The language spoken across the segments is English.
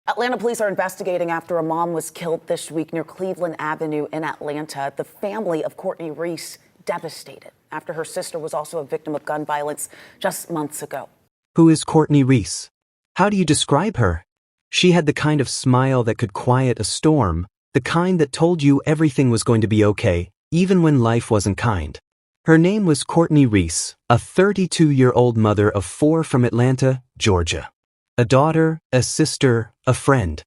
Atlanta police are investigating after a mom was killed this week near Cleveland Avenue in Atlanta. The family of Courtney Reese devastated after her sister was also a victim of gun violence just months ago. Who is Courtney Reese? How do you describe her? She had the kind of smile that could quiet a storm, the kind that told you everything was going to be okay, even when life wasn't kind. Her name was Courtney Reese, a 32-year-old mother of 4 from Atlanta, Georgia. A daughter, a sister, a friend.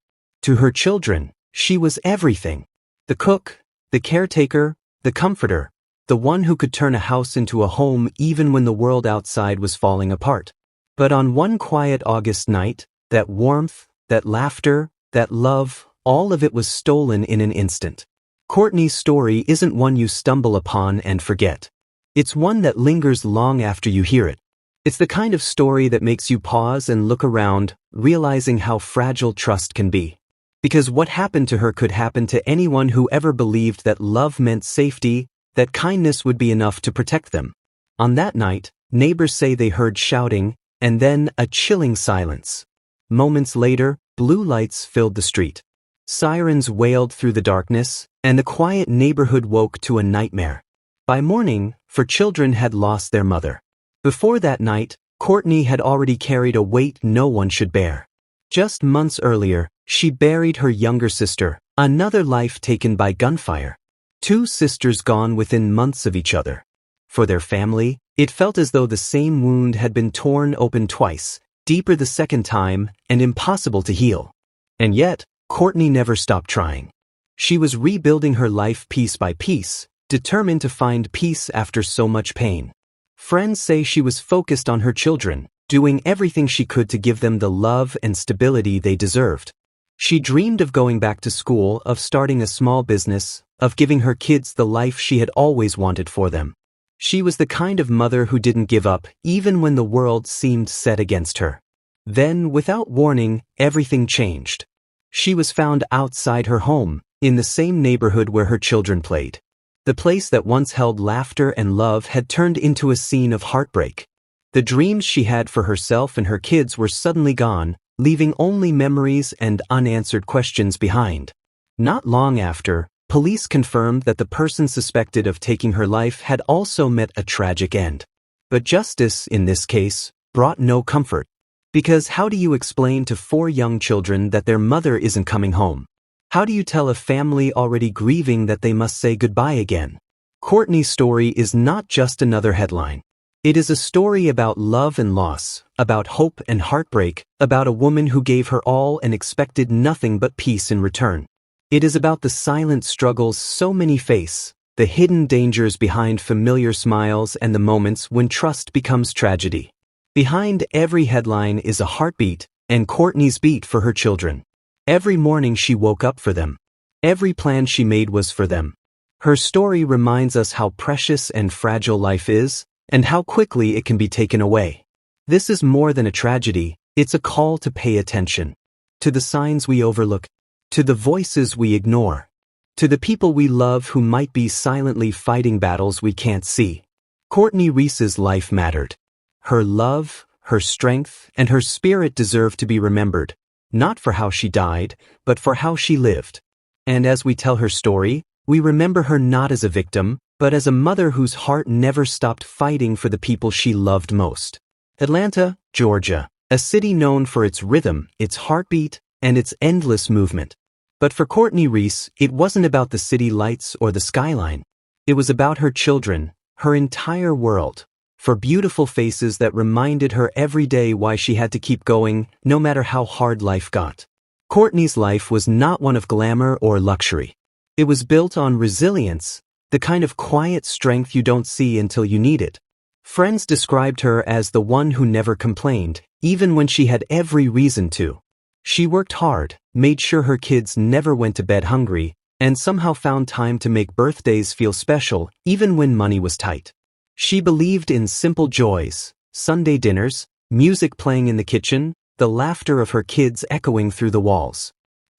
To her children, she was everything. The cook, the caretaker, the comforter, the one who could turn a house into a home even when the world outside was falling apart. But on one quiet August night, that warmth, that laughter, that love, all of it was stolen in an instant. Courtney's story isn't one you stumble upon and forget. It's one that lingers long after you hear it. It's the kind of story that makes you pause and look around, realizing how fragile trust can be. Because what happened to her could happen to anyone who ever believed that love meant safety, that kindness would be enough to protect them. On that night, neighbors say they heard shouting, and then a chilling silence. Moments later, blue lights filled the street. Sirens wailed through the darkness, and the quiet neighborhood woke to a nightmare. By morning, 4 children had lost their mother. Before that night, Courtney had already carried a weight no one should bear. Just months earlier, she buried her younger sister, another life taken by gunfire. 2 sisters gone within months of each other. For their family, it felt as though the same wound had been torn open twice, deeper the second time, and impossible to heal. And yet, Courtney never stopped trying. She was rebuilding her life piece by piece, determined to find peace after so much pain. Friends say she was focused on her children, doing everything she could to give them the love and stability they deserved. She dreamed of going back to school, of starting a small business, of giving her kids the life she had always wanted for them. She was the kind of mother who didn't give up, even when the world seemed set against her. Then, without warning, everything changed. She was found outside her home, in the same neighborhood where her children played. The place that once held laughter and love had turned into a scene of heartbreak. The dreams she had for herself and her kids were suddenly gone, leaving only memories and unanswered questions behind. Not long after, police confirmed that the person suspected of taking her life had also met a tragic end. But justice, in this case, brought no comfort. Because how do you explain to 4 young children that their mother isn't coming home? How do you tell a family already grieving that they must say goodbye again? Courtney's story is not just another headline. It is a story about love and loss, about hope and heartbreak, about a woman who gave her all and expected nothing but peace in return. It is about the silent struggles so many face, the hidden dangers behind familiar smiles and the moments when trust becomes tragedy. Behind every headline is a heartbeat, and Courtney's beat for her children. Every morning she woke up for them. Every plan she made was for them. Her story reminds us how precious and fragile life is, and how quickly it can be taken away. This is more than a tragedy, it's a call to pay attention. To the signs we overlook. To the voices we ignore. To the people we love who might be silently fighting battles we can't see. Courtney Reese's life mattered. Her love, her strength, and her spirit deserve to be remembered, not for how she died, but for how she lived. And as we tell her story, we remember her not as a victim, but as a mother whose heart never stopped fighting for the people she loved most. Atlanta, Georgia, a city known for its rhythm, its heartbeat, and its endless movement. But for Courtney Reese, it wasn't about the city lights or the skyline. It was about her children, her entire world, for beautiful faces that reminded her every day why she had to keep going, no matter how hard life got. Courtney's life was not one of glamour or luxury. It was built on resilience, the kind of quiet strength you don't see until you need it. Friends described her as the one who never complained, even when she had every reason to. She worked hard, made sure her kids never went to bed hungry, and somehow found time to make birthdays feel special, even when money was tight. She believed in simple joys, Sunday dinners, music playing in the kitchen, the laughter of her kids echoing through the walls.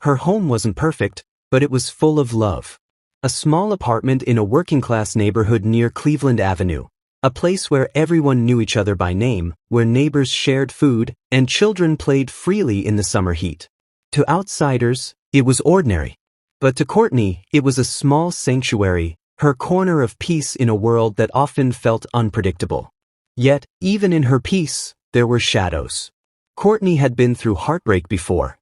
Her home wasn't perfect, but it was full of love. A small apartment in a working-class neighborhood near Cleveland Avenue. A place where everyone knew each other by name, where neighbors shared food, and children played freely in the summer heat. To outsiders, it was ordinary. But to Courtney, it was a small sanctuary, her corner of peace in a world that often felt unpredictable. Yet, even in her peace, there were shadows. Courtney had been through heartbreak before.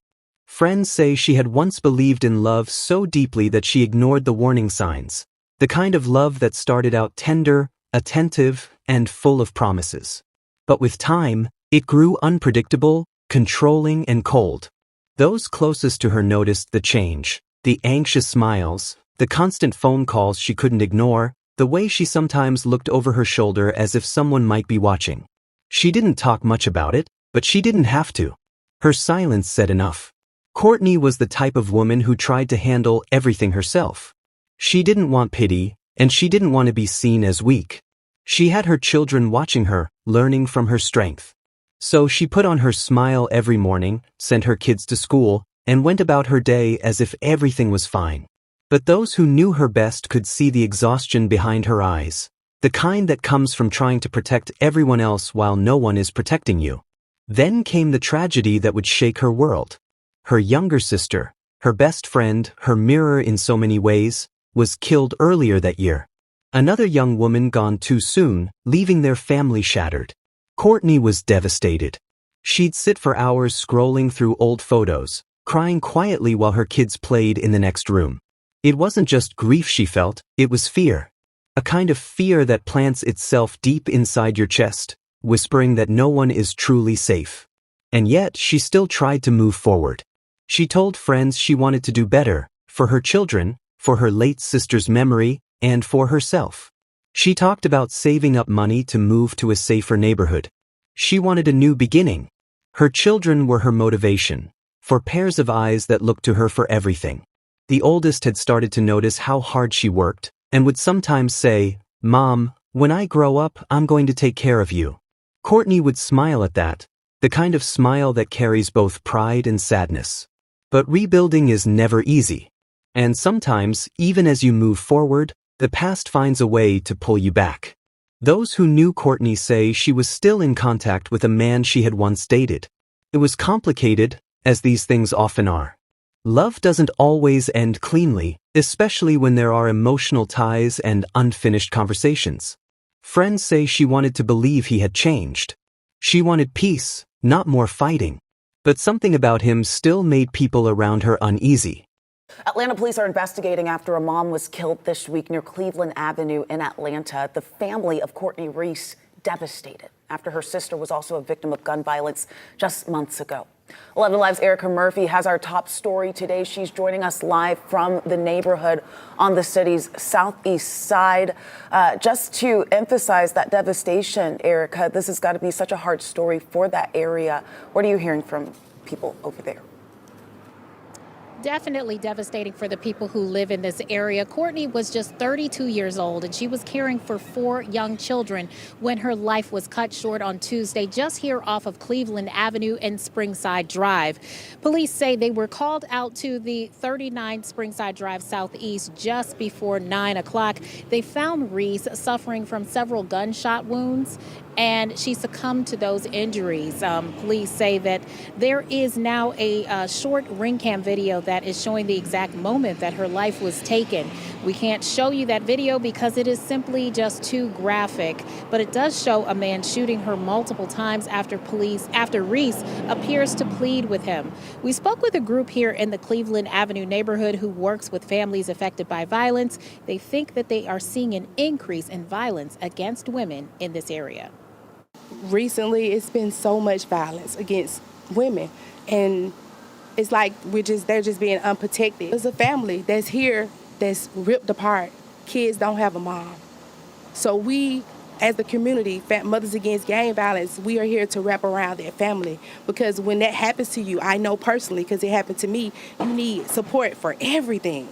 Friends say she had once believed in love so deeply that she ignored the warning signs, the kind of love that started out tender, attentive, and full of promises. But with time, it grew unpredictable, controlling, and cold. Those closest to her noticed the change, the anxious smiles, the constant phone calls she couldn't ignore, the way she sometimes looked over her shoulder as if someone might be watching. She didn't talk much about it, but she didn't have to. Her silence said enough. Courtney was the type of woman who tried to handle everything herself. She didn't want pity, and she didn't want to be seen as weak. She had her children watching her, learning from her strength. So she put on her smile every morning, sent her kids to school, and went about her day as if everything was fine. But those who knew her best could see the exhaustion behind her eyes, the kind that comes from trying to protect everyone else while no one is protecting you. Then came the tragedy that would shake her world. Her younger sister, her best friend, her mirror in so many ways, was killed earlier that year. Another young woman gone too soon, leaving their family shattered. Courtney was devastated. She'd sit for hours scrolling through old photos, crying quietly while her kids played in the next room. It wasn't just grief she felt, it was fear. A kind of fear that plants itself deep inside your chest, whispering that no one is truly safe. And yet, she still tried to move forward. She told friends she wanted to do better, for her children, for her late sister's memory, and for herself. She talked about saving up money to move to a safer neighborhood. She wanted a new beginning. Her children were her motivation, for pairs of eyes that looked to her for everything. The oldest had started to notice how hard she worked, and would sometimes say, "Mom, when I grow up, I'm going to take care of you." Courtney would smile at that, the kind of smile that carries both pride and sadness. But rebuilding is never easy. And sometimes, even as you move forward, the past finds a way to pull you back. Those who knew Courtney say she was still in contact with a man she had once dated. It was complicated, as these things often are. Love doesn't always end cleanly, especially when there are emotional ties and unfinished conversations. Friends say she wanted to believe he had changed. She wanted peace, not more fighting. But something about him still made people around her uneasy. Atlanta police are investigating after a mom was killed this week near Cleveland Avenue in Atlanta. The family of Courtney Reese devastated after her sister was also a victim of gun violence just months ago. 11 Live's Erica Murphy has our top story today. She's joining us live from the neighborhood on the city's southeast side. Just to emphasize that devastation, Erica, this has got to be such a hard story for that area. What are you hearing from people over there? Definitely devastating for the people who live in this area. Courtney was just 32 years old, and she was caring for 4 young children when her life was cut short on Tuesday, just here off of Cleveland Avenue and Springside Drive. Police say they were called out to the 39 Springside Drive Southeast just before 9 o'clock. They found Reese suffering from several gunshot wounds, and she succumbed to those injuries. Police say that there is now a short ring cam video that is showing the exact moment that her life was taken. We can't show you that video because it is simply just too graphic, but it does show a man shooting her multiple times after Reese appears to plead with him. We spoke with a group here in the Cleveland Avenue neighborhood who works with families affected by violence. They think that they are seeing an increase in violence against women in this area. Recently, it's been so much violence against women, and it's like they're just being unprotected. There's a family that's here that's ripped apart. Kids don't have a mom. So we, as the community, Mothers Against Gang Violence, we are here to wrap around that family, because when that happens to you, I know personally, because it happened to me, you need support for everything.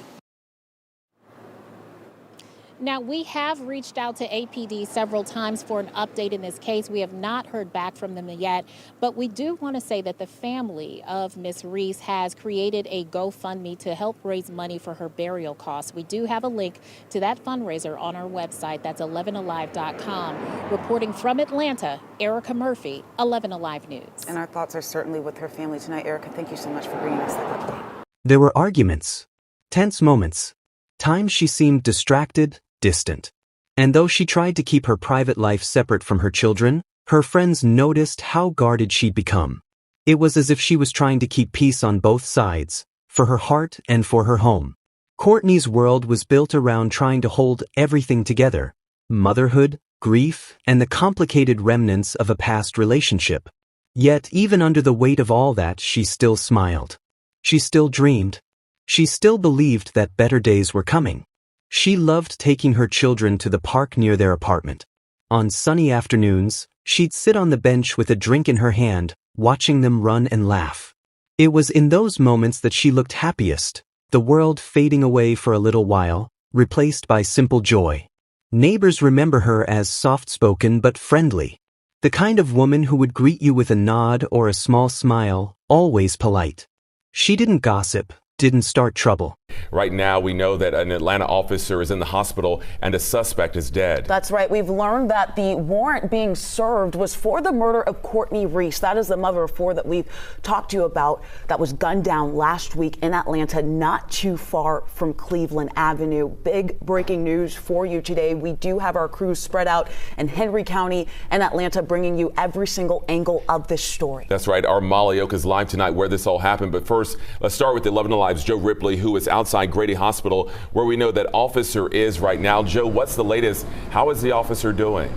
Now, we have reached out to APD several times for an update in this case. We have not heard back from them yet, but we do want to say that the family of Miss Reese has created a GoFundMe to help raise money for her burial costs. We do have a link to that fundraiser on our website. That's 11alive.com. Reporting from Atlanta, Erica Murphy, 11 Alive News. And our thoughts are certainly with her family tonight. Erica, thank you so much for bringing us that update. There were arguments, tense moments, times she seemed distracted, distant. And though she tried to keep her private life separate from her children, her friends noticed how guarded she'd become. It was as if she was trying to keep peace on both sides, for her heart and for her home. Courtney's world was built around trying to hold everything together: motherhood, grief, and the complicated remnants of a past relationship. Yet, even under the weight of all that, she still smiled. She still dreamed. She still believed that better days were coming. She loved taking her children to the park near their apartment. On sunny afternoons, she'd sit on the bench with a drink in her hand, watching them run and laugh. It was in those moments that she looked happiest, the world fading away for a little while, replaced by simple joy. Neighbors remember her as soft-spoken but friendly, the kind of woman who would greet you with a nod or a small smile, always polite. She didn't gossip, didn't start trouble. Right now, we know that an Atlanta officer is in the hospital and a suspect is dead. That's right. We've learned that the warrant being served was for the murder of Courtney Reese. That is the mother of four that we've talked to you about that was gunned down last week in Atlanta, not too far from Cleveland Avenue. Big breaking news for you today. We do have our crews spread out in Henry County and Atlanta, bringing you every single angle of this story. That's right. Our Molly Oak is live tonight where this all happened. But first, let's start with 11 Alive's Joe Ripley, who is outside Grady Hospital, where we know that officer is right now. Joe, what's the latest? How is the officer doing?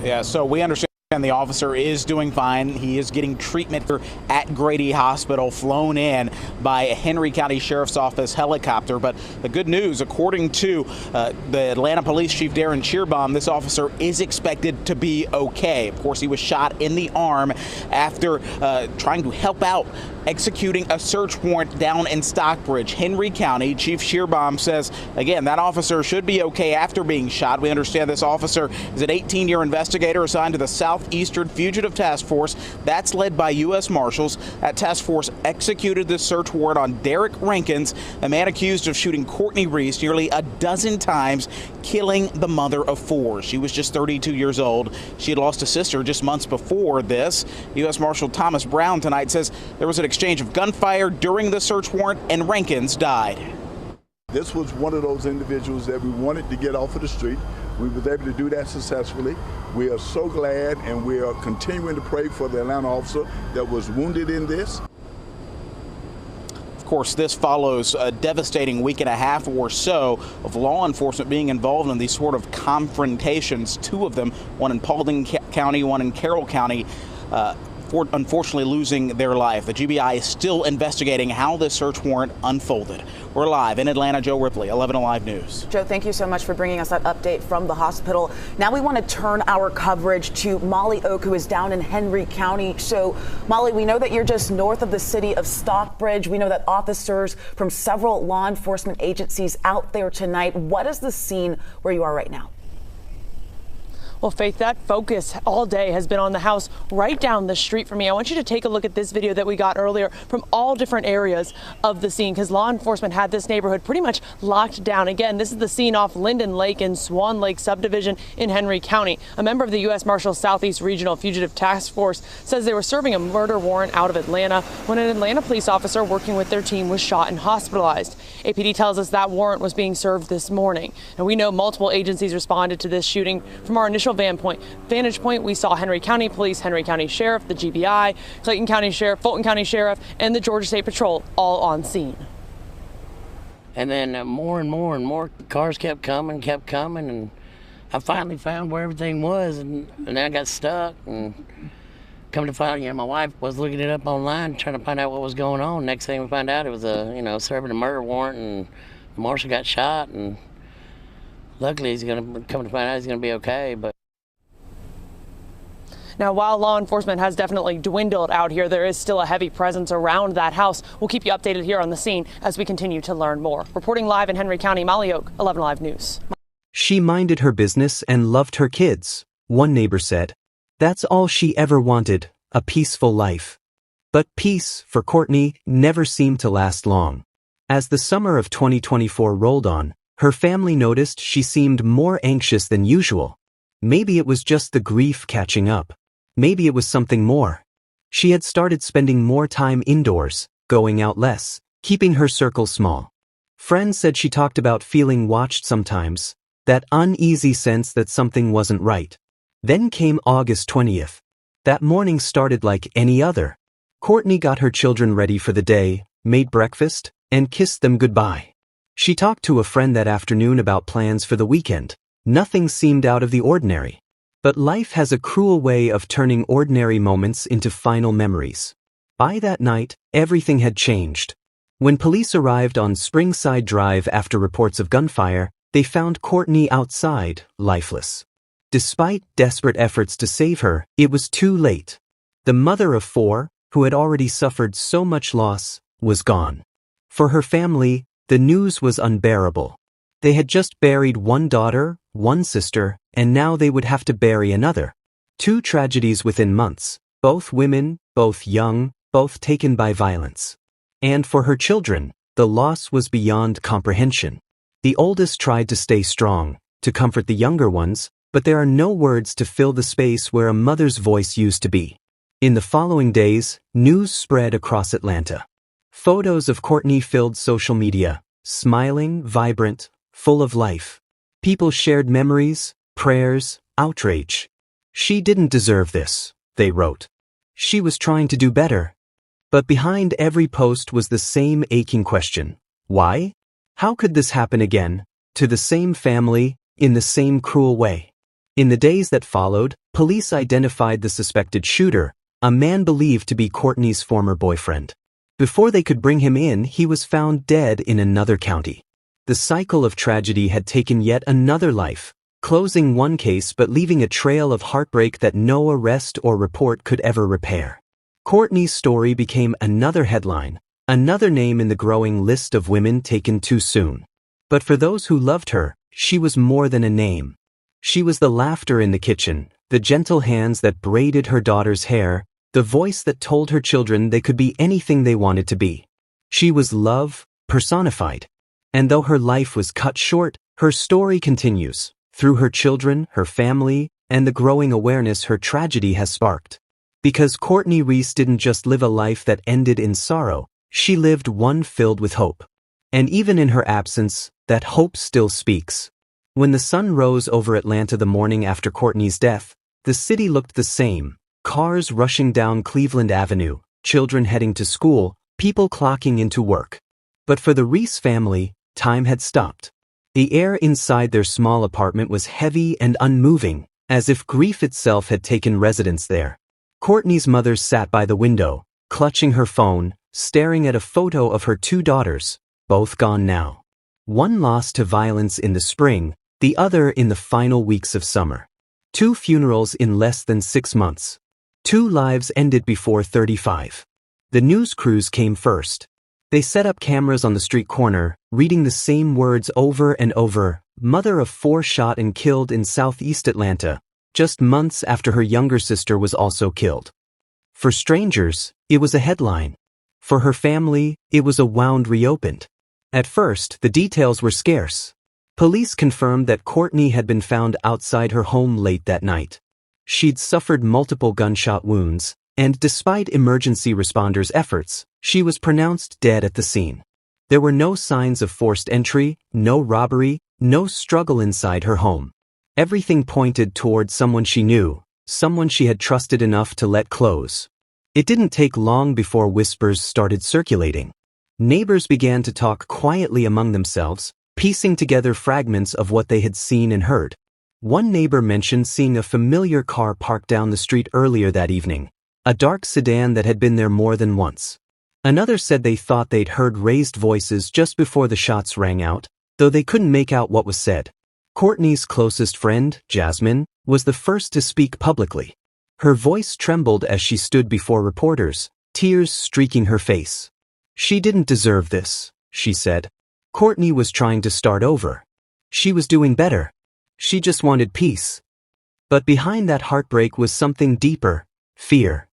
Yeah, so we understand the officer is doing fine. He is getting treatment at Grady Hospital, flown in by a Henry County Sheriff's Office helicopter. But the good news, according to the Atlanta Police Chief Darren Cheerbaum, this officer is expected to be okay. Of course, he was shot in the arm after trying to help out executing a search warrant down in Stockbridge, Henry County. Chief Cheerbaum says, again, that officer should be okay after being shot. We understand this officer is an 18-year investigator assigned to the Southeastern Fugitive Task Force. That's led by U.S. Marshals. That task force executed this search warrant on Derek Rankins, a man accused of shooting Courtney Reese nearly a dozen times, killing the mother of four. She was just 32 years old. She had lost a sister just months before this. U.S. Marshal Thomas Brown tonight says there was an exchange of gunfire during the search warrant and Rankins died. This was one of those individuals that we wanted to get off of the street. We were able to do that successfully. We are so glad, and we are continuing to pray for the Atlanta officer that was wounded in this. Of course, this follows a devastating week and a half or so of law enforcement being involved in these sort of confrontations. Two of them, one in Paulding County, one in Carroll County, unfortunately losing their life. The GBI is still investigating how this search warrant unfolded. We're live in Atlanta. Joe Ripley, 11 Alive News. Joe, thank you so much for bringing us that update from the hospital. Now we want to turn our coverage to Molly Oak, who is down in Henry County. So, Molly, we know that you're just north of the city of Stockbridge. We know that officers from several law enforcement agencies out there tonight. What is the scene where you are right now? Well, Faith, that focus all day has been on the house right down the street from me. I want you to take a look at this video that we got earlier from all different areas of the scene, because law enforcement had this neighborhood pretty much locked down. Again, this is the scene off Linden Lake in Swan Lake subdivision in Henry County. A member of the U.S. Marshals Southeast Regional Fugitive Task Force says they were serving a murder warrant out of Atlanta when an Atlanta police officer working with their team was shot and hospitalized. APD tells us that warrant was being served this morning. And we know multiple agencies responded to this shooting. From our initial vantage point, we saw Henry County Police, Henry County Sheriff, the GBI, Clayton County Sheriff, Fulton County Sheriff, and the Georgia State Patrol all on scene. And then more and more cars kept coming, and I finally found where everything was, and then I got stuck, and come to find out, my wife was looking it up online, trying to find out what was going on. Next thing we found out, it was serving a murder warrant, and the marshal got shot, and luckily he's going to come to find out he's going to be okay, but Now, while law enforcement has definitely dwindled out here, there is still a heavy presence around that house. We'll keep you updated here on the scene as we continue to learn more. Reporting live in Henry County, Molly Oak, 11 Live News. She minded her business and loved her kids, one neighbor said. That's all she ever wanted, a peaceful life. But peace, for Courtney, never seemed to last long. As the summer of 2024 rolled on, her family noticed she seemed more anxious than usual. Maybe it was just the grief catching up. Maybe it was something more. She had started spending more time indoors, going out less, keeping her circle small. Friends said she talked about feeling watched sometimes, that uneasy sense that something wasn't right. Then came August 20th. That morning started like any other. Courtney got her children ready for the day, made breakfast, and kissed them goodbye. She talked to a friend that afternoon about plans for the weekend. Nothing seemed out of the ordinary. But life has a cruel way of turning ordinary moments into final memories. By that night, everything had changed. When police arrived on Springside Drive after reports of gunfire, they found Courtney outside, lifeless. Despite desperate efforts to save her, it was too late. The mother of 4, who had already suffered so much loss, was gone. For her family, the news was unbearable. They had just buried one daughter, one sister, and now they would have to bury another. 2 tragedies within months, both women, both young, both taken by violence. And for her children, the loss was beyond comprehension. The oldest tried to stay strong, to comfort the younger ones, but there are no words to fill the space where a mother's voice used to be. In the following days, news spread across Atlanta. Photos of Courtney filled social media, smiling, vibrant, full of life. People shared memories, prayers, outrage. She didn't deserve this, they wrote. She was trying to do better. But behind every post was the same aching question. Why? How could this happen again, to the same family, in the same cruel way? In the days that followed, police identified the suspected shooter, a man believed to be Courtney's former boyfriend. Before they could bring him in, he was found dead in another county. The cycle of tragedy had taken yet another life, closing one case but leaving a trail of heartbreak that no arrest or report could ever repair. Courtney's story became another headline, another name in the growing list of women taken too soon. But for those who loved her, she was more than a name. She was the laughter in the kitchen, the gentle hands that braided her daughter's hair, the voice that told her children they could be anything they wanted to be. She was love, personified. And though her life was cut short, her story continues, through her children, her family, and the growing awareness her tragedy has sparked. Because Courtney Reese didn't just live a life that ended in sorrow, she lived one filled with hope. And even in her absence, that hope still speaks. When the sun rose over Atlanta the morning after Courtney's death, the city looked the same. Cars rushing down Cleveland Avenue, children heading to school, people clocking into work. But for the Reese family, time had stopped. The air inside their small apartment was heavy and unmoving, as if grief itself had taken residence there. Courtney's mother sat by the window, clutching her phone, staring at a photo of her 2 daughters, both gone now. One lost to violence in the spring, the other in the final weeks of summer. 2 funerals in less than 6 months. 2 lives ended before 35. The news crews came first. They set up cameras on the street corner, reading the same words over and over. Mother of 4 shot and killed in southeast Atlanta, just months after her younger sister was also killed. For strangers, it was a headline. For her family, it was a wound reopened. At first, the details were scarce. Police confirmed that Courtney had been found outside her home late that night. She'd suffered multiple gunshot wounds, and despite emergency responders' efforts, she was pronounced dead at the scene. There were no signs of forced entry, no robbery, no struggle inside her home. Everything pointed toward someone she knew, someone she had trusted enough to let close. It didn't take long before whispers started circulating. Neighbors began to talk quietly among themselves, piecing together fragments of what they had seen and heard. One neighbor mentioned seeing a familiar car parked down the street earlier that evening, a dark sedan that had been there more than once. Another said they thought they'd heard raised voices just before the shots rang out, though they couldn't make out what was said. Courtney's closest friend, Jasmine, was the first to speak publicly. Her voice trembled as she stood before reporters, tears streaking her face. "She didn't deserve this," she said. "Courtney was trying to start over. She was doing better. She just wanted peace." But behind that heartbreak was something deeper: fear.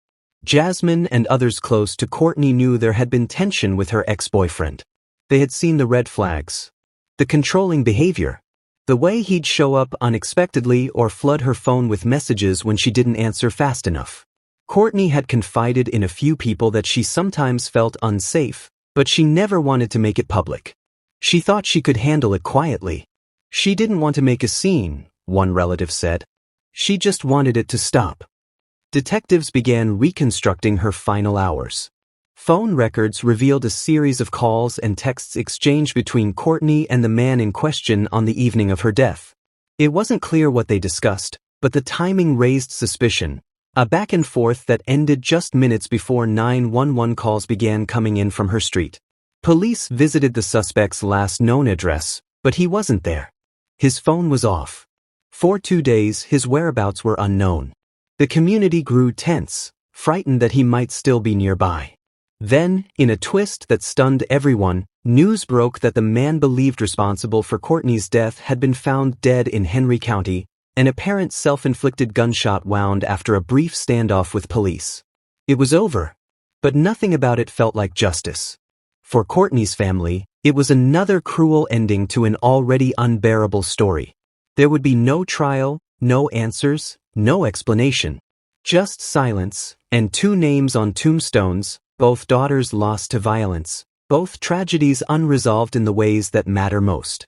Jasmine and others close to Courtney knew there had been tension with her ex-boyfriend. They had seen the red flags. The controlling behavior. The way he'd show up unexpectedly or flood her phone with messages when she didn't answer fast enough. Courtney had confided in a few people that she sometimes felt unsafe, but she never wanted to make it public. She thought she could handle it quietly. She didn't want to make a scene, one relative said. She just wanted it to stop. Detectives began reconstructing her final hours. Phone records revealed a series of calls and texts exchanged between Courtney and the man in question on the evening of her death. It wasn't clear what they discussed, but the timing raised suspicion, a back and forth that ended just minutes before 911 calls began coming in from her street. Police visited the suspect's last known address, but he wasn't there. His phone was off. For 2 days, his whereabouts were unknown. The community grew tense, frightened that he might still be nearby. Then, in a twist that stunned everyone, news broke that the man believed responsible for Courtney's death had been found dead in Henry County, an apparent self-inflicted gunshot wound after a brief standoff with police. It was over, but nothing about it felt like justice. For Courtney's family, it was another cruel ending to an already unbearable story. There would be no trial, no answers, no explanation. Just silence, and 2 names on tombstones, both daughters lost to violence, both tragedies unresolved in the ways that matter most.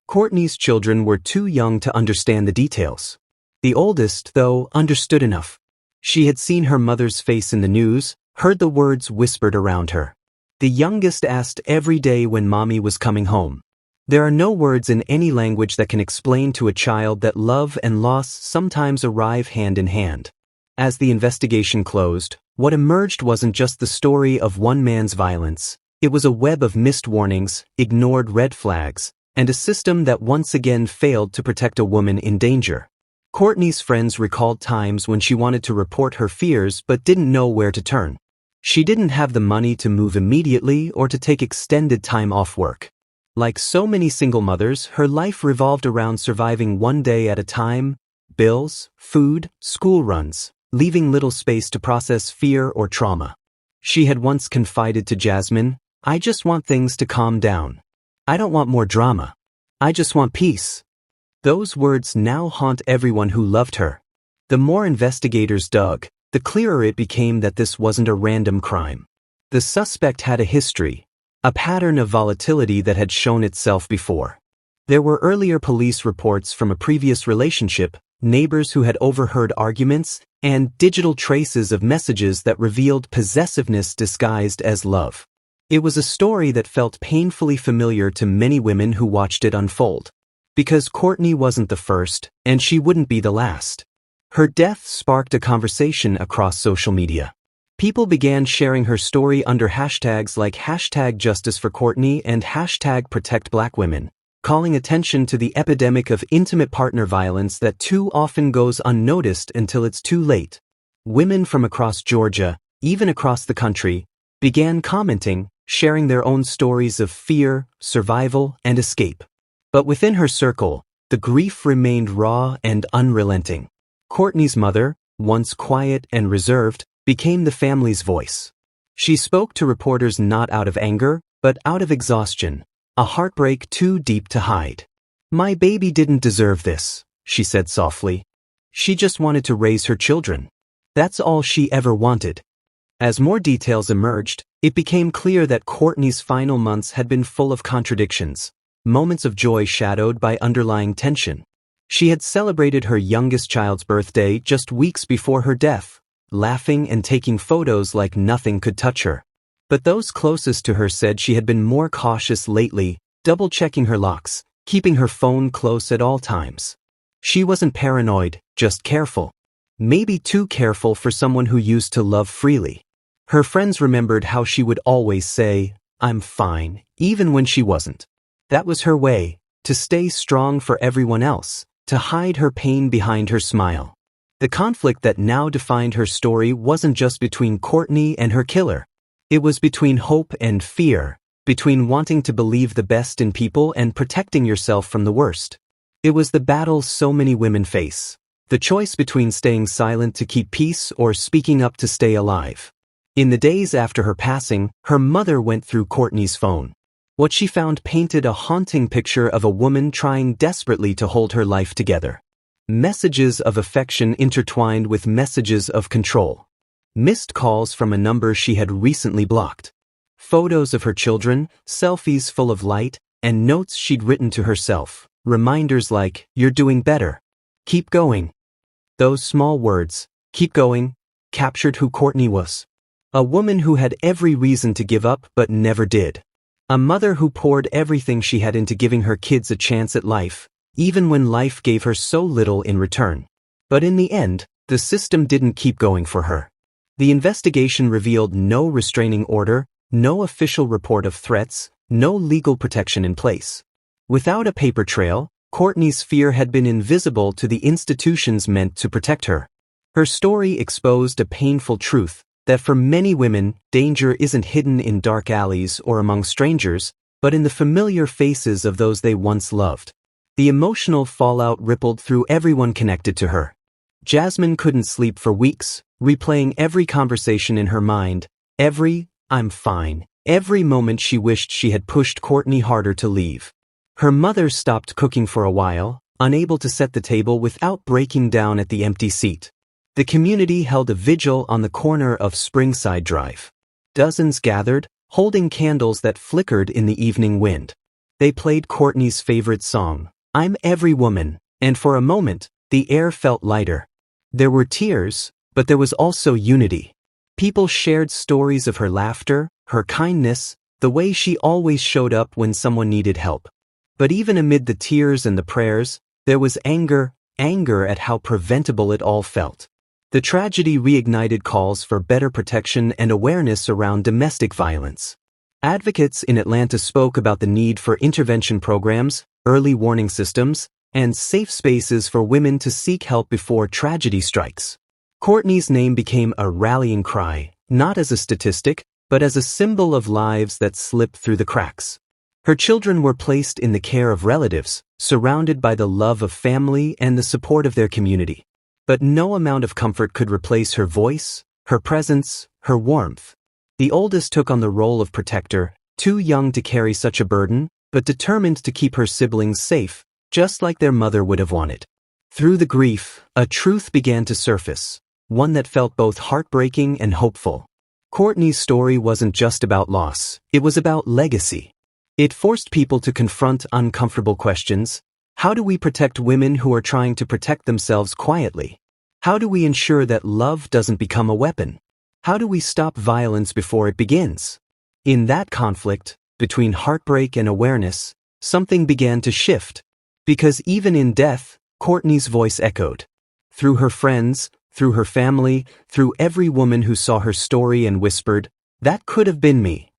Courtney's children were too young to understand the details. The oldest, though, understood enough. She had seen her mother's face in the news, heard the words whispered around her. The youngest asked every day when mommy was coming home. There are no words in any language that can explain to a child that love and loss sometimes arrive hand in hand. As the investigation closed, what emerged wasn't just the story of one man's violence. It was a web of missed warnings, ignored red flags, and a system that once again failed to protect a woman in danger. Courtney's friends recalled times when she wanted to report her fears but didn't know where to turn. She didn't have the money to move immediately or to take extended time off work. Like so many single mothers, her life revolved around surviving one day at a time, bills, food, school runs, leaving little space to process fear or trauma. She had once confided to Jasmine, "I just want things to calm down. I don't want more drama. I just want peace." Those words now haunt everyone who loved her. The more investigators dug, the clearer it became that this wasn't a random crime. The suspect had a history, a pattern of volatility that had shown itself before. There were earlier police reports from a previous relationship, neighbors who had overheard arguments, and digital traces of messages that revealed possessiveness disguised as love. It was a story that felt painfully familiar to many women who watched it unfold. Because Courtney wasn't the first, and she wouldn't be the last. Her death sparked a conversation across social media. People began sharing her story under hashtags like #JusticeForCourtney and #ProtectBlackWomen, calling attention to the epidemic of intimate partner violence that too often goes unnoticed until it's too late. Women from across Georgia, even across the country, began commenting, sharing their own stories of fear, survival, and escape. But within her circle, the grief remained raw and unrelenting. Courtney's mother, once quiet and reserved, became the family's voice. She spoke to reporters not out of anger, but out of exhaustion, a heartbreak too deep to hide. "My baby didn't deserve this," she said softly. "She just wanted to raise her children. That's all she ever wanted." As more details emerged, it became clear that Courtney's final months had been full of contradictions, moments of joy shadowed by underlying tension. She had celebrated her youngest child's birthday just weeks before her death, laughing and taking photos like nothing could touch her. But those closest to her said she had been more cautious lately, double-checking her locks, keeping her phone close at all times. She wasn't paranoid, just careful. Maybe too careful for someone who used to love freely. Her friends remembered how she would always say, "I'm fine," even when she wasn't. That was her way, to stay strong for everyone else, to hide her pain behind her smile. The conflict that now defined her story wasn't just between Courtney and her killer. It was between hope and fear, between wanting to believe the best in people and protecting yourself from the worst. It was the battle so many women face, the choice between staying silent to keep peace or speaking up to stay alive. In the days after her passing, her mother went through Courtney's phone. What she found painted a haunting picture of a woman trying desperately to hold her life together. Messages of affection intertwined with messages of control. Missed calls from a number she had recently blocked. Photos of her children, selfies full of light, and notes she'd written to herself. Reminders like, "You're doing better. Keep going." Those small words, "keep going," captured who Courtney was. A woman who had every reason to give up but never did. A mother who poured everything she had into giving her kids a chance at life, even when life gave her so little in return. But in the end, the system didn't keep going for her. The investigation revealed no restraining order, no official report of threats, no legal protection in place. Without a paper trail, Courtney's fear had been invisible to the institutions meant to protect her. Her story exposed a painful truth, that for many women, danger isn't hidden in dark alleys or among strangers, but in the familiar faces of those they once loved. The emotional fallout rippled through everyone connected to her. Jasmine couldn't sleep for weeks, replaying every conversation in her mind, every "I'm fine," every moment she wished she had pushed Courtney harder to leave. Her mother stopped cooking for a while, unable to set the table without breaking down at the empty seat. The community held a vigil on the corner of Springside Drive. Dozens gathered, holding candles that flickered in the evening wind. They played Courtney's favorite song, "I'm Every Woman," and for a moment, the air felt lighter. There were tears, but there was also unity. People shared stories of her laughter, her kindness, the way she always showed up when someone needed help. But even amid the tears and the prayers, there was anger at how preventable it all felt. The tragedy reignited calls for better protection and awareness around domestic violence. Advocates in Atlanta spoke about the need for intervention programs, early warning systems, and safe spaces for women to seek help before tragedy strikes. Courtney's name became a rallying cry, not as a statistic, but as a symbol of lives that slipped through the cracks. Her children were placed in the care of relatives, surrounded by the love of family and the support of their community. But no amount of comfort could replace her voice, her presence, her warmth. The oldest took on the role of protector, too young to carry such a burden, but determined to keep her siblings safe, just like their mother would have wanted. Through the grief, a truth began to surface, one that felt both heartbreaking and hopeful. Courtney's story wasn't just about loss, it was about legacy. It forced people to confront uncomfortable questions. How do we protect women who are trying to protect themselves quietly? How do we ensure that love doesn't become a weapon? How do we stop violence before it begins? In that conflict, between heartbreak and awareness, something began to shift. Because even in death, Courtney's voice echoed. Through her friends, through her family, through every woman who saw her story and whispered, "That could have been me."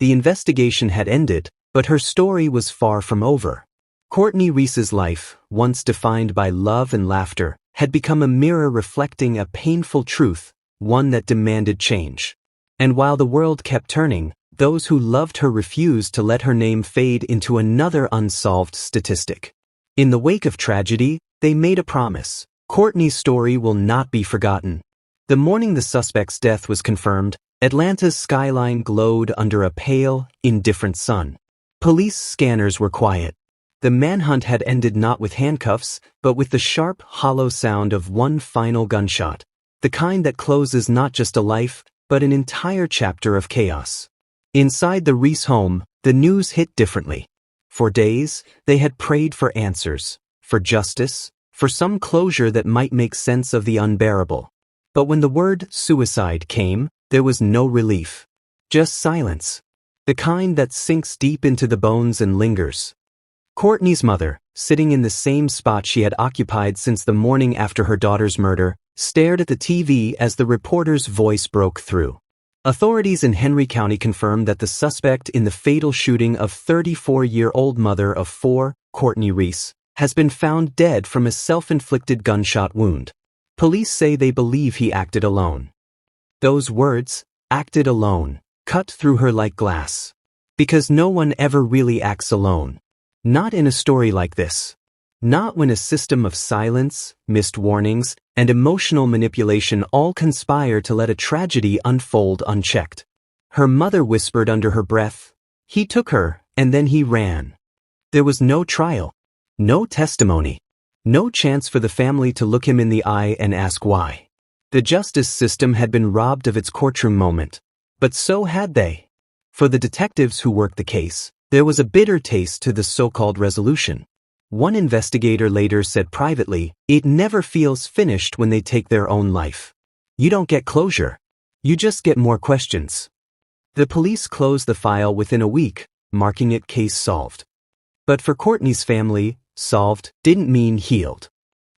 The investigation had ended, but her story was far from over. Courtney Reese's life, once defined by love and laughter, had become a mirror reflecting a painful truth, one that demanded change. And while the world kept turning, those who loved her refused to let her name fade into another unsolved statistic. In the wake of tragedy, they made a promise. Courtney's story will not be forgotten. The morning the suspect's death was confirmed, Atlanta's skyline glowed under a pale, indifferent sun. Police scanners were quiet. The manhunt had ended not with handcuffs, but with the sharp, hollow sound of one final gunshot, the kind that closes not just a life, but an entire chapter of chaos. Inside the Reese home, the news hit differently. For days, they had prayed for answers, for justice, for some closure that might make sense of the unbearable. But when the word suicide came, there was no relief. Just silence. The kind that sinks deep into the bones and lingers. Courtney's mother, sitting in the same spot she had occupied since the morning after her daughter's murder, stared at the TV as the reporter's voice broke through. Authorities in Henry County confirmed that the suspect in the fatal shooting of 34-year-old mother of 4, Courtney Reese, has been found dead from a self-inflicted gunshot wound. Police say they believe he acted alone. Those words, acted alone, cut through her like glass. Because no one ever really acts alone. Not in a story like this. Not when a system of silence, missed warnings, and emotional manipulation all conspire to let a tragedy unfold unchecked. Her mother whispered under her breath, "He took her, and then he ran." There was no trial. No testimony. No chance for the family to look him in the eye and ask why. The justice system had been robbed of its courtroom moment. But so had they. For the detectives who worked the case, there was a bitter taste to the so-called resolution. One investigator later said privately, "It never feels finished when they take their own life. You don't get closure. You just get more questions." The police closed the file within a week, marking it case solved. But for Courtney's family, solved didn't mean healed.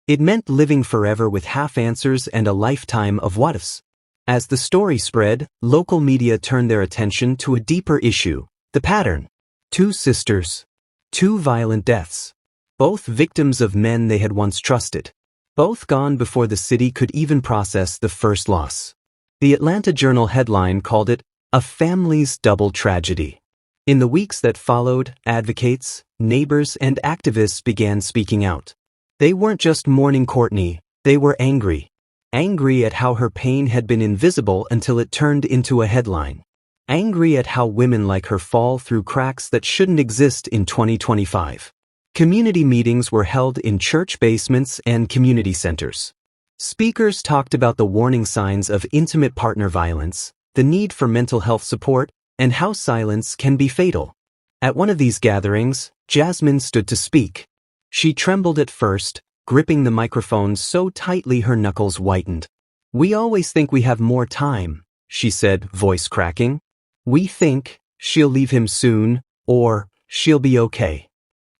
It meant living forever with half answers and a lifetime of what-ifs. As the story spread, local media turned their attention to a deeper issue, the pattern. 2 sisters. 2 violent deaths. Both victims of men they had once trusted. Both gone before the city could even process the first loss. The Atlanta Journal headline called it, "A Family's Double Tragedy." In the weeks that followed, advocates, neighbors, and activists began speaking out. They weren't just mourning Courtney, they were angry. Angry at how her pain had been invisible until it turned into a headline. Angry at how women like her fall through cracks that shouldn't exist in 2025. Community meetings were held in church basements and community centers. Speakers talked about the warning signs of intimate partner violence, the need for mental health support, and how silence can be fatal. At one of these gatherings, Jasmine stood to speak. She trembled at first, gripping the microphone so tightly her knuckles whitened. "We always think we have more time," she said, voice cracking. "We think, she'll leave him soon, or, she'll be okay.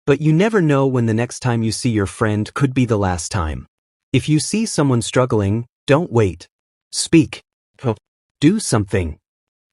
But you never know when the next time you see your friend could be the last time. If you see someone struggling, don't wait. Speak. Do something."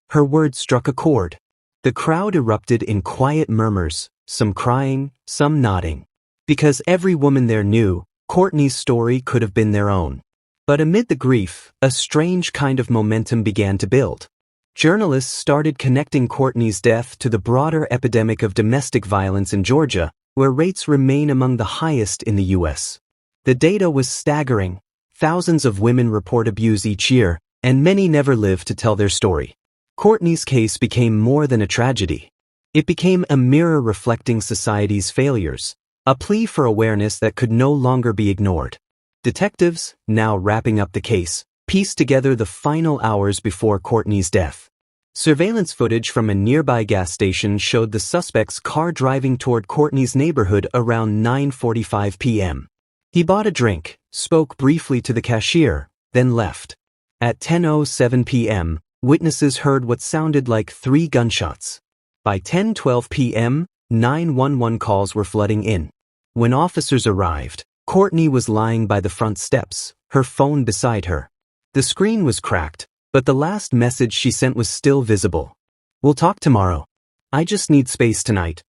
Her words struck a chord. The crowd erupted in quiet murmurs, some crying, some nodding. Because every woman there knew, Courtney's story could have been their own. But amid the grief, a strange kind of momentum began to build. Journalists started connecting Courtney's death to the broader epidemic of domestic violence in Georgia, where rates remain among the highest in the U.S. The data was staggering. Thousands of women report abuse each year, and many never live to tell their story. Courtney's case became more than a tragedy. It became a mirror reflecting society's failures, a plea for awareness that could no longer be ignored. Detectives, now wrapping up the case, pieced together the final hours before Courtney's death. Surveillance footage from a nearby gas station showed the suspect's car driving toward Courtney's neighborhood around 9:45 p.m. He bought a drink, spoke briefly to the cashier, then left. At 10:07 p.m., witnesses heard what sounded like 3 gunshots. By 10:12 p.m., 911 calls were flooding in. When officers arrived, Courtney was lying by the front steps, her phone beside her. The screen was cracked, but the last message she sent was still visible. "We'll talk tomorrow. I just need space tonight."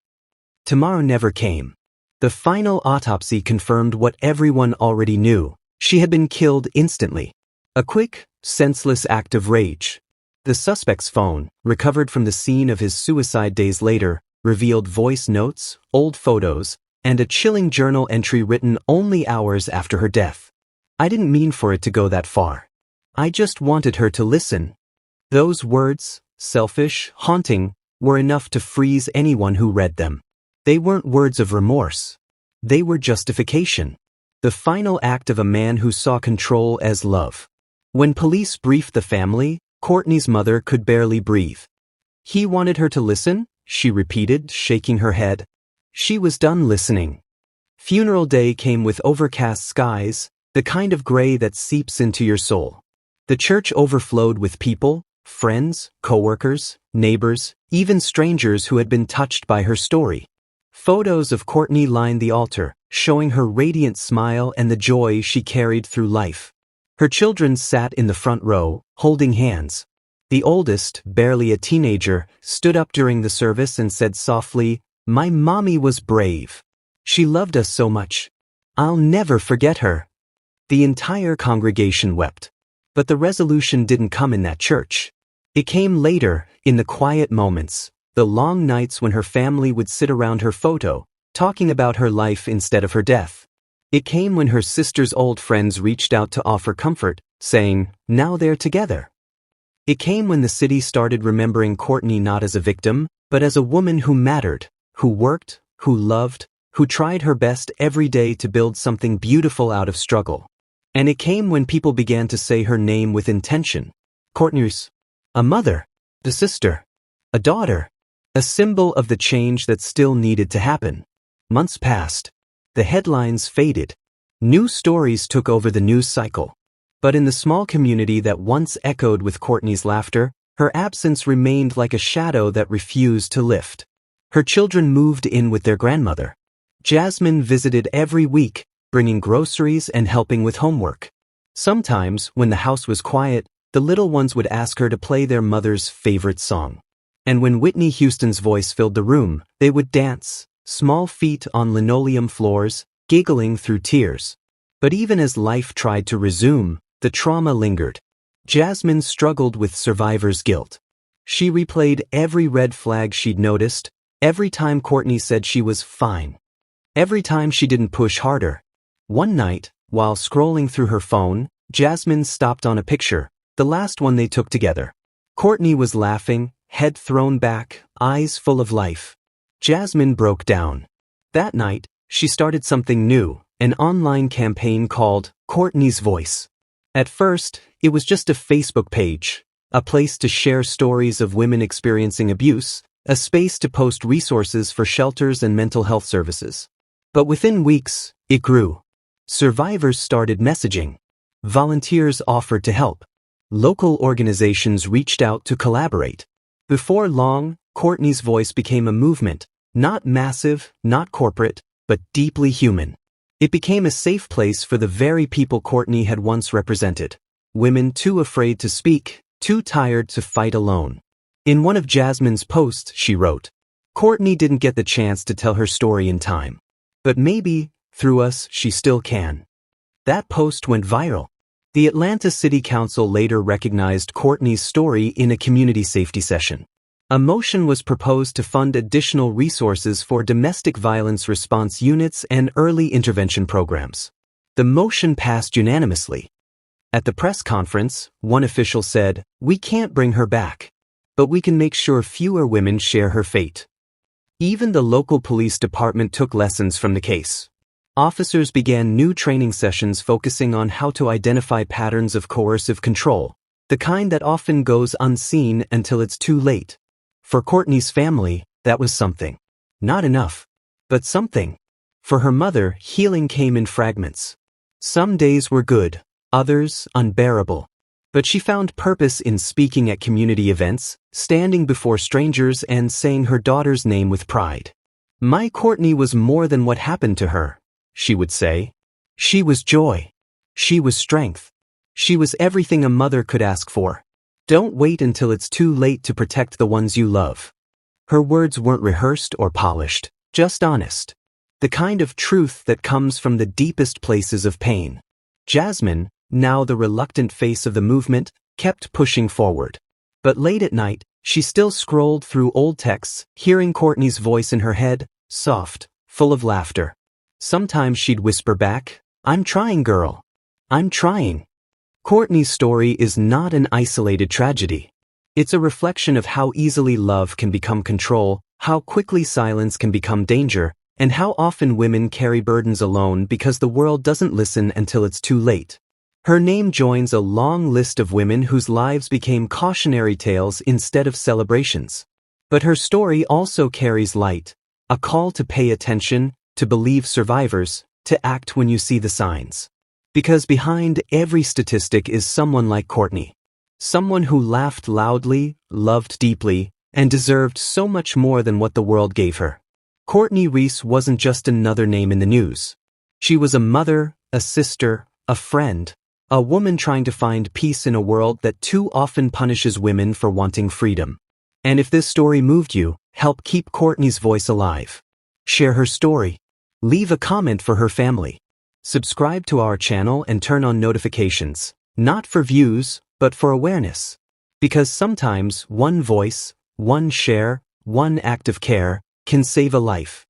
Tomorrow never came. The final autopsy confirmed what everyone already knew. She had been killed instantly. A quick, senseless act of rage. The suspect's phone, recovered from the scene of his suicide days later, revealed voice notes, old photos, and a chilling journal entry written only hours after her death. "I didn't mean for it to go that far. I just wanted her to listen." Those words, selfish, haunting, were enough to freeze anyone who read them. They weren't words of remorse. They were justification. The final act of a man who saw control as love. When police briefed the family, Courtney's mother could barely breathe. "He wanted her to listen," she repeated, shaking her head. She was done listening. Funeral day came with overcast skies, the kind of gray that seeps into your soul. The church overflowed with people, friends, coworkers, neighbors, even strangers who had been touched by her story. Photos of Courtney lined the altar, showing her radiant smile and the joy she carried through life. Her children sat in the front row, holding hands. The oldest, barely a teenager, stood up during the service and said softly, "My mommy was brave. She loved us so much. I'll never forget her." The entire congregation wept. But the resolution didn't come in that church. It came later, in the quiet moments, the long nights when her family would sit around her photo, talking about her life instead of her death. It came when her sister's old friends reached out to offer comfort, saying, "Now they're together." It came when the city started remembering Courtney not as a victim, but as a woman who mattered, who worked, who loved, who tried her best every day to build something beautiful out of struggle. And it came when people began to say her name with intention. Courtney Reese. A mother, a sister, a daughter, a symbol of the change that still needed to happen. Months passed. The headlines faded. New stories took over the news cycle. But in the small community that once echoed with Courtney's laughter, her absence remained like a shadow that refused to lift. Her children moved in with their grandmother. Jasmine visited every week, bringing groceries and helping with homework. Sometimes, when the house was quiet, the little ones would ask her to play their mother's favorite song. And when Whitney Houston's voice filled the room, they would dance, small feet on linoleum floors, giggling through tears. But even as life tried to resume, the trauma lingered. Jasmine struggled with survivor's guilt. She replayed every red flag she'd noticed, every time Courtney said she was fine. Every time she didn't push harder. One night, while scrolling through her phone, Jasmine stopped on a picture, the last one they took together. Courtney was laughing, head thrown back, eyes full of life. Jasmine broke down. That night, she started something new, an online campaign called Courtney's Voice. At first, it was just a Facebook page, a place to share stories of women experiencing abuse, a space to post resources for shelters and mental health services. But within weeks, it grew. Survivors started messaging. Volunteers offered to help. Local organizations reached out to collaborate. Before long, Courtney's Voice became a movement, not massive, not corporate, but deeply human. It became a safe place for the very people Courtney had once represented. Women too afraid to speak, too tired to fight alone. In one of Jasmine's posts, she wrote, "Courtney didn't get the chance to tell her story in time. But maybe, through us, she still can." That post went viral. The Atlanta City Council later recognized Courtney's story in a community safety session. A motion was proposed to fund additional resources for domestic violence response units and early intervention programs. The motion passed unanimously. At the press conference, one official said, "We can't bring her back, but we can make sure fewer women share her fate." Even the local police department took lessons from the case. Officers began new training sessions focusing on how to identify patterns of coercive control, the kind that often goes unseen until it's too late. For Courtney's family, that was something. Not enough, but something. For her mother, healing came in fragments. Some days were good, others unbearable. But she found purpose in speaking at community events, standing before strangers and saying her daughter's name with pride. "My Courtney was more than what happened to her," she would say. "She was joy. She was strength. She was everything a mother could ask for. Don't wait until it's too late to protect the ones you love." Her words weren't rehearsed or polished, just honest. The kind of truth that comes from the deepest places of pain. Jasmine, now the reluctant face of the movement, kept pushing forward. But late at night, she still scrolled through old texts, hearing Courtney's voice in her head, soft, full of laughter. Sometimes she'd whisper back, "I'm trying, girl. I'm trying." Courtney's story is not an isolated tragedy. It's a reflection of how easily love can become control, how quickly silence can become danger, and how often women carry burdens alone because the world doesn't listen until it's too late. Her name joins a long list of women whose lives became cautionary tales instead of celebrations. But her story also carries light, a call to pay attention, to believe survivors, to act when you see the signs. Because behind every statistic is someone like Courtney. Someone who laughed loudly, loved deeply, and deserved so much more than what the world gave her. Courtney Reese wasn't just another name in the news. She was a mother, a sister, a friend, a woman trying to find peace in a world that too often punishes women for wanting freedom. And if this story moved you, help keep Courtney's voice alive. Share her story. Leave a comment for her family. Subscribe to our channel and turn on notifications, not for views, but for awareness. Because sometimes one voice, one share, one act of care can save a life.